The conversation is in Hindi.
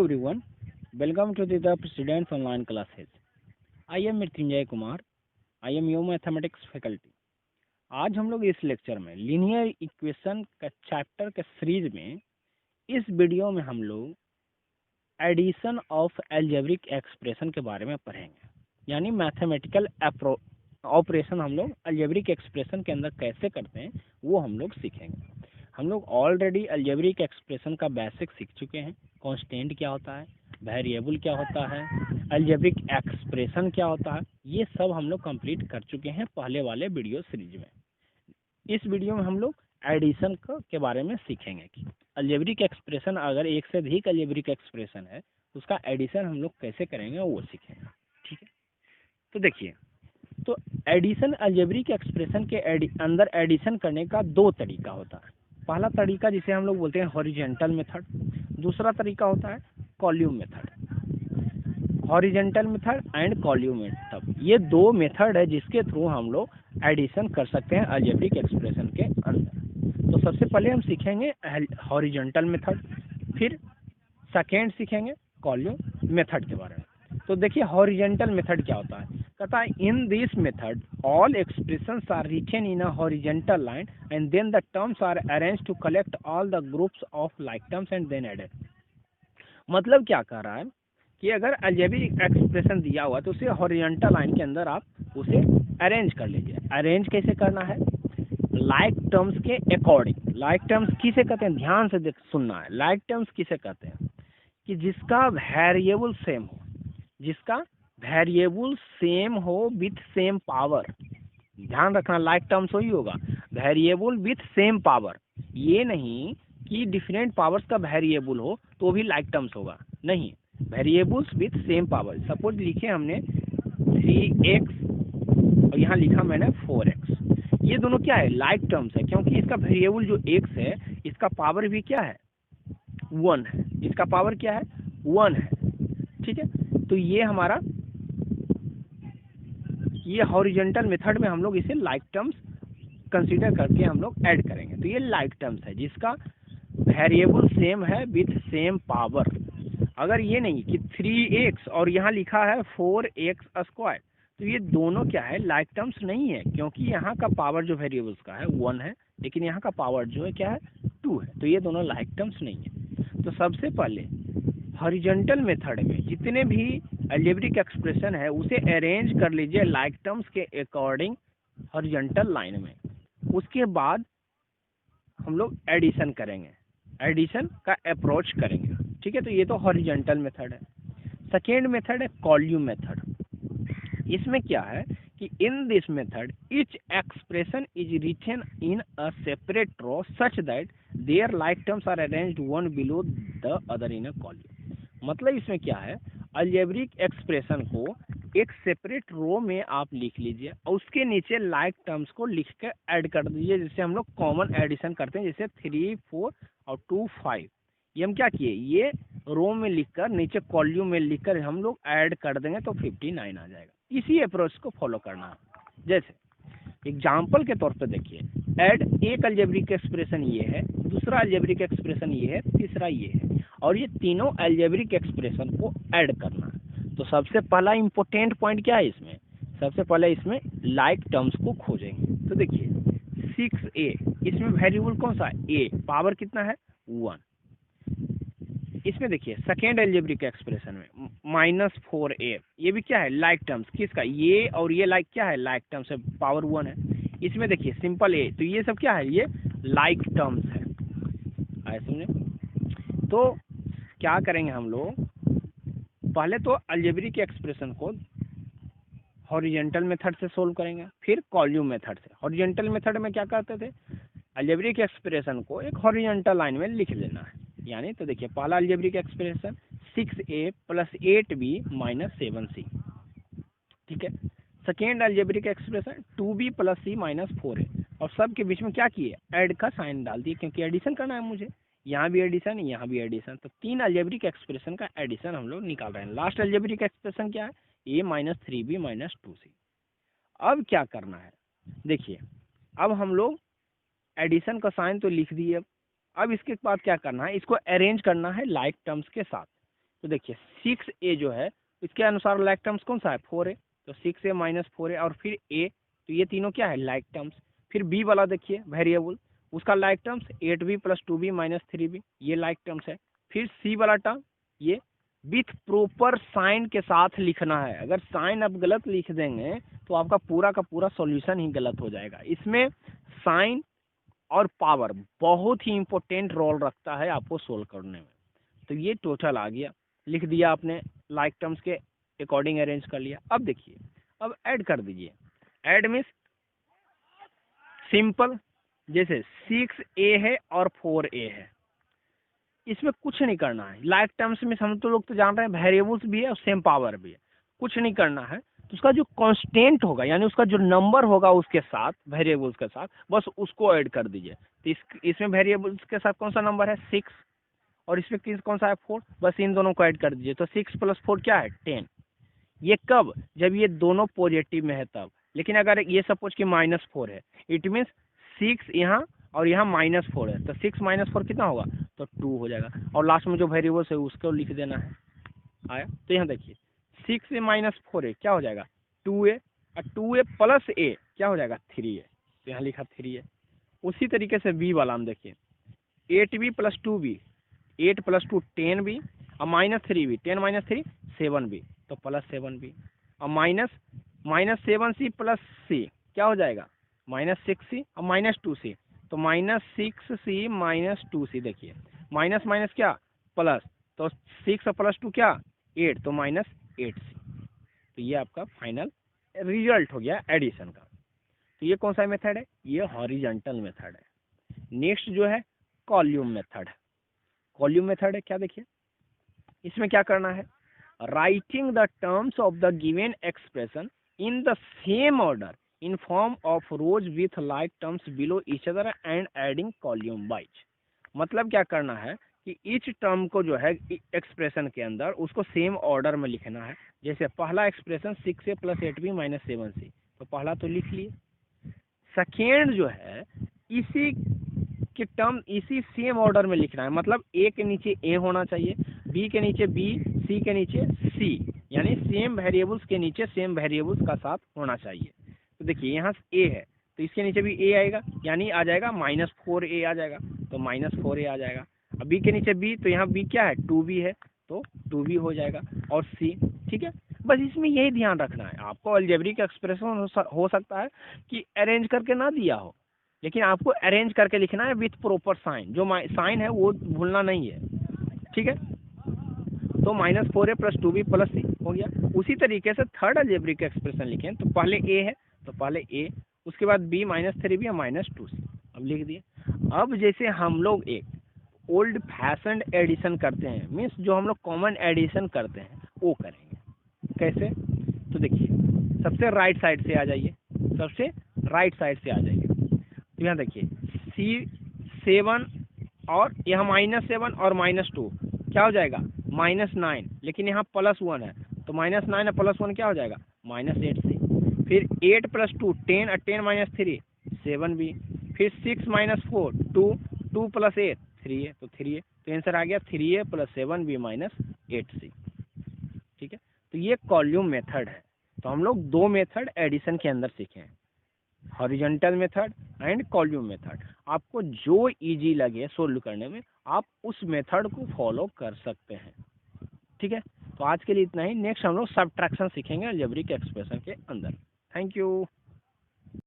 everyone, welcome to the Students Online Classes. I am Mrityunjay Kumar. I am your mathematics faculty. आज हम लोग इस लेक्चर में लीनियर इक्वेशन का चैप्टर के सीरीज में इस वीडियो में हम लोग एडिशन ऑफ अलजेब्रिक एक्सप्रेशन के बारे में पढ़ेंगे. यानी मैथमेटिकल ऑपरेशन हम लोग अलजेब्रिक एक्सप्रेशन के अंदर कैसे करते हैं वो हम लोग सीखेंगे. हम लोग ऑलरेडी अलजेब्रिक एक्सप्रेशन का बेसिक सीख चुके हैं. कांस्टेंट क्या होता है, वेरिएबल क्या होता है, अलजेब्रिक एक्सप्रेशन क्या होता है, ये सब हम लोग कंप्लीट कर चुके हैं पहले वाले वीडियो सीरीज में. इस वीडियो में हम लोग एडिशन के बारे में सीखेंगे कि अलजेब्रिक एक्सप्रेशन अगर एक से अधिक अलजेब्रिक एक्सप्रेशन है तो उसका एडिशन हम लोग कैसे करेंगे वो सीखेंगे. ठीक है, तो देखिए, तो एडिशन अलजेब्रिक एक्सप्रेशन के अंदर एडिशन करने का दो तरीका होता है. पहला तरीका जिसे हम लोग बोलते हैं हॉरिजेंटल मेथड, दूसरा तरीका होता है column method. Horizontal method and column method, ये दो मेथड है जिसके थ्रू हम लोग एडिशन कर सकते हैं अलजेब्रिक एक्सप्रेशन के अंदर. तो सबसे पहले हम सीखेंगे हॉरिजेंटल मेथड, फिर सेकेंड सीखेंगे कॉल्यूम मेथड के बारे में. तो देखिए हॉरिजेंटल मेथड क्या होता है. कहता है in this method all expressions are written in a horizontal line and then the terms are arranged to collect all the groups of like terms and then added. मतलब क्या कह रहा है कि अगर अलजेब्रिक एक्सप्रेशन दिया हुआ तो उसे हॉरिजेंटल लाइन के अंदर आप उसे अरेंज कर लीजिए. अरेंज कैसे करना है, लाइक टर्म्स के अकॉर्डिंग. लाइक टर्म्स किसे कहते हैं, ध्यान से सुनना है. लाइक टर्म्स किसे कहते हैं कि जिसका वेरिएबल सेम हो, जिसका वेरिएबल सेम हो विथ सेम पावर. ध्यान रखना, लाइक टर्म्स वही होगा, वेरिएबल विथ सेम पावर. ये नहीं कि डिफरेंट पावर्स का वेरिएबल हो तो भी लाइक टर्म्स होगा, नहीं, variables with same power. Suppose लिखे हमने 3x और यहाँ लिखा मैंने 4x. ये दोनों क्या है, लाइक टर्म्स है, क्योंकि इसका वेरिएबल जो x है इसका पावर भी क्या है, 1 है. इसका पावर क्या है, 1 है. ठीक है, तो ये हमारा ये हॉरिजेंटल मेथड में हम लोग इसे लाइक टर्म्स कंसीडर करके हम लोग ऐड करेंगे. तो ये लाइक टर्म्स है जिसका वेरिएबल सेम है विथ सेम पावर. अगर ये नहीं कि 3x और यहाँ लिखा है 4x स्क्वायर, तो ये दोनों क्या है, लाइक टर्म्स नहीं है, क्योंकि यहाँ का पावर जो वेरिएबल्स का है 1 है, लेकिन यहाँ का पावर जो है क्या है, 2 है. तो ये दोनों लाइक टर्म्स नहीं है. तो सबसे पहले हॉरिजेंटल मेथड में जितने भी अलजेब्रिक एक्सप्रेशन है उसे अरेंज कर लीजिए लाइक टर्म्स के अकॉर्डिंग हॉरिजेंटल लाइन में. उसके बाद हम लोग एडिशन करेंगे, एडिशन का अप्रोच करेंगे. ठीक है, तो ये तो हॉरिजेंटल मेथड है. सेकेंड मेथड है कॉल्यूम मेथड. इसमें क्या है कि in this method each expression is written in a separate row such that there like terms are arranged one below the other in a column. मतलब इसमें क्या है, अलजेब्रिक एक्सप्रेशन को एक सेपरेट रो में आप लिख लीजिए और उसके नीचे लाइक टर्म्स को लिख के ऐड कर दीजिए, जिससे हम लोग कॉमन एडिशन करते हैं, जैसे 3, 4 और 2, 5. ये हम क्या किए, ये रो में लिखकर नीचे कॉल्यूम में लिखकर हम लोग ऐड कर देंगे तो 59 आ जाएगा. इसी अप्रोच को फॉलो करना है. जैसे एग्जाम्पल के तौर पर देखिए, ऐड एक अलजेब्रिक एक्सप्रेशन ये है, दूसरा अलजेब्रिक एक्सप्रेशन ये है, तीसरा ये है, और ये तीनों अलजेब्रिक एक्सप्रेशन को ऐड करना है. तो सबसे पहला इंपॉर्टेंट पॉइंट क्या है इसमें, सबसे पहले इसमें लाइक टर्म्स को खोजेंगे. तो देखिए 6a, इसमें वेरिएबल कौन सा है, a, पावर कितना है, 1. इसमें देखिए सेकेंड अलजेब्रिक एक्सप्रेशन में -4a, ये भी क्या है, लाइक टर्म्स. किसका, ये और ये लाइक क्या है, लाइक टर्म्स है, पावर 1 है. इसमें देखिए सिंपल a, तो ये सब क्या है, ये लाइक टर्म्स है. आए समझे. तो क्या करेंगे हम लोग, पहले तो अलजेब्रिक एक्सप्रेशन को हॉरिजेंटल मेथड से सोल्व करेंगे, फिर कॉल्यूम मेथड से. हॉरिजेंटल मेथड में क्या करते थे, अलजेब्रिक एक्सप्रेशन को एक हॉरिजेंटल लाइन में लिख लेना है. यानी तो देखिए पहला algebraic expression 6a + 8b - 7c. ठीक है. Second algebraic expression 2b + c - 4a, और सब के बीच में क्या किए, ऐड का साइन डाल दिए, क्योंकि एडिशन करना है मुझे. यहाँ भी एडिशन, यहाँ भी एडिशन, तो 3 अलजेब्रिक एक्सप्रेशन का एडिशन हम लोग निकाल रहे हैं. लास्ट अलजेब्रिक एक्सप्रेशन क्या है, a - 3b - 2c. अब क्या करना है, देखिए अब हम लोग एडिशन का साइन तो लिख दिए. अब इसके बाद क्या करना है, इसको अरेंज करना है लाइक टर्म्स के साथ. तो देखिए 6a जो है इसके अनुसार लाइक टर्म्स कौन सा है, 4a, तो 6a माइनस 4a और फिर a, तो ये तीनों क्या है, लाइक टर्म्स। फिर b वाला देखिए वेरिएबल, उसका like terms 8b plus 2b minus 3b, ये लाइक टर्म्स है। फिर c वाला टर्म, ये विथ प्रॉपर साइन के साथ लिखना है। अगर साइन आप गलत लिख देंगे तो आपका पूरा का पूरा सॉल्यूशन ही गलत हो जाएगा। इसमें साइन और पावर बहुत ही इंपॉर्टेंट रोल रखता है आपको सोल्व करने में। तो ये टोटल आ गया, लिख दिया आपने, लाइक टर्म्स के अकॉर्डिंग अरेंज कर लिया। अब देखिए, अब ऐड कर दीजिए। ऐड मीन्स सिंपल, जैसे 6a है और 4a है, इसमें कुछ नहीं करना है। लाइक टर्म्स में हम तो लोग तो जान रहे हैं वेरिएबल्स भी है और सेम पावर भी है, कुछ नहीं करना है। तो उसका जो कांस्टेंट होगा यानी उसका जो नंबर होगा उसके साथ, वेरिएबल्स के साथ, बस उसको ऐड कर दीजिए। तो इसमें वेरिएबल्स के साथ कौन सा नंबर है, 6, और इसमें कौन सा है, 4, बस इन दोनों को ऐड कर दीजिए। तो 6 प्लस 4 क्या है, 10। ये कब, जब ये दोनों पॉजिटिव में है तब। लेकिन अगर ये सपोज कि -4 है, इट मीन्स 6 यहाँ और यहाँ -4 है, तो 6 माइनस 4 कितना होगा, तो 2 हो जाएगा। और लास्ट में जो वेरिएबल्स है उसको लिख देना है। आया, तो यहाँ देखिए 6a माइनस 4a क्या हो जाएगा, 2a, और 2a प्लस a क्या हो जाएगा, 3a, तो यहाँ लिखा 3a। उसी तरीके से b वाला हम देखिए, 8b plus 2b, 8 plus 2 10b, और -3b, 10 माइनस 3 7b, तो प्लस 7b, और -7c प्लस c क्या हो जाएगा, -6c, और -2c, तो -6c माइनस 2c। देखिए माइनस माइनस क्या, प्लस, तो 6 और प्लस 2 क्या, 8, तो -8c। तो ये आपका फाइनल रिजल्ट हो गया एडिशन का। तो ये कौन सा मेथड है, ये हॉरिजॉन्टल मेथड है। नेक्स्ट जो है कॉल्यूम मेथड है। कॉल्यूम मेथड है क्या, देखिए इसमें क्या करना है, writing the terms of the given expression in the same order in form of rose with like terms below each other and adding column wise. मतलब क्या करना है कि ईच टर्म को जो है एक्सप्रेशन के अंदर उसको सेम ऑर्डर में लिखना है। जैसे पहला expression 6a plus 8b minus 7c, तो पहला तो लिख लिए। सेकेंड जो है इसी के टर्म इसी सेम ऑर्डर में लिखना है, मतलब ए के नीचे ए होना चाहिए, बी के नीचे बी, सी के नीचे सी, यानी सेम वेरिएबल्स के नीचे सेम वेरिएबल्स का साथ होना चाहिए। तो देखिए यहाँ ए है तो इसके नीचे भी ए आएगा, यानी आ जाएगा -4a आ जाएगा, तो -4a आ जाएगा। अब बी के नीचे बी, तो यहाँ बी क्या है, 2b है, तो 2b हो जाएगा, और सी। ठीक है, बस इसमें यही ध्यान रखना है। आपको अलजेब्रिक एक्सप्रेशन हो सकता है कि अरेंज करके ना दिया हो, लेकिन आपको अरेंज करके लिखना है विथ प्रॉपर साइन। जो साइन है वो भूलना नहीं है, ठीक है। तो -4a प्लस 2b प्लस सी हो गया। उसी तरीके से थर्ड अलजेब्रिक एक्सप्रेशन लिखें, तो पहले a है तो पहले a, उसके बाद b -3b और -2c, अब लिख दिए। अब जैसे हम लोग एक ओल्ड फैशन एडिशन करते हैं, मीन्स जो हम लोग कॉमन एडिशन करते हैं वो करेंगे। कैसे, तो देखिए सबसे राइट साइड से आ जाइए, सबसे राइट साइड से आ जाइए। तो यहाँ देखिए C7 और यहाँ -7 और -2 क्या हो जाएगा, -9, लेकिन यहाँ +1 है, तो -9 और +1 क्या हो जाएगा, -8c। फिर 8 प्लस 2 10 और 10 माइनस 3 7b। फिर 6 माइनस 4 2, 2 प्लस 8 3a, तो 3a, तो आंसर आ गया 3a plus 7b minus 8c। ठीक है, तो ये कॉल्यूम मेथड है। तो हम लोग दो मेथड एडिशन के अंदर सीखे हैं, horizontal method and column method. आपको जो इजी लगे सोल्व करने में आप उस मेथड को फॉलो कर सकते हैं। ठीक है, तो आज के लिए इतना ही। नेक्स्ट हम लोग सब्ट्रैक्शन सीखेंगे अलजेब्रिक एक्सप्रेशन के अंदर। Thank you.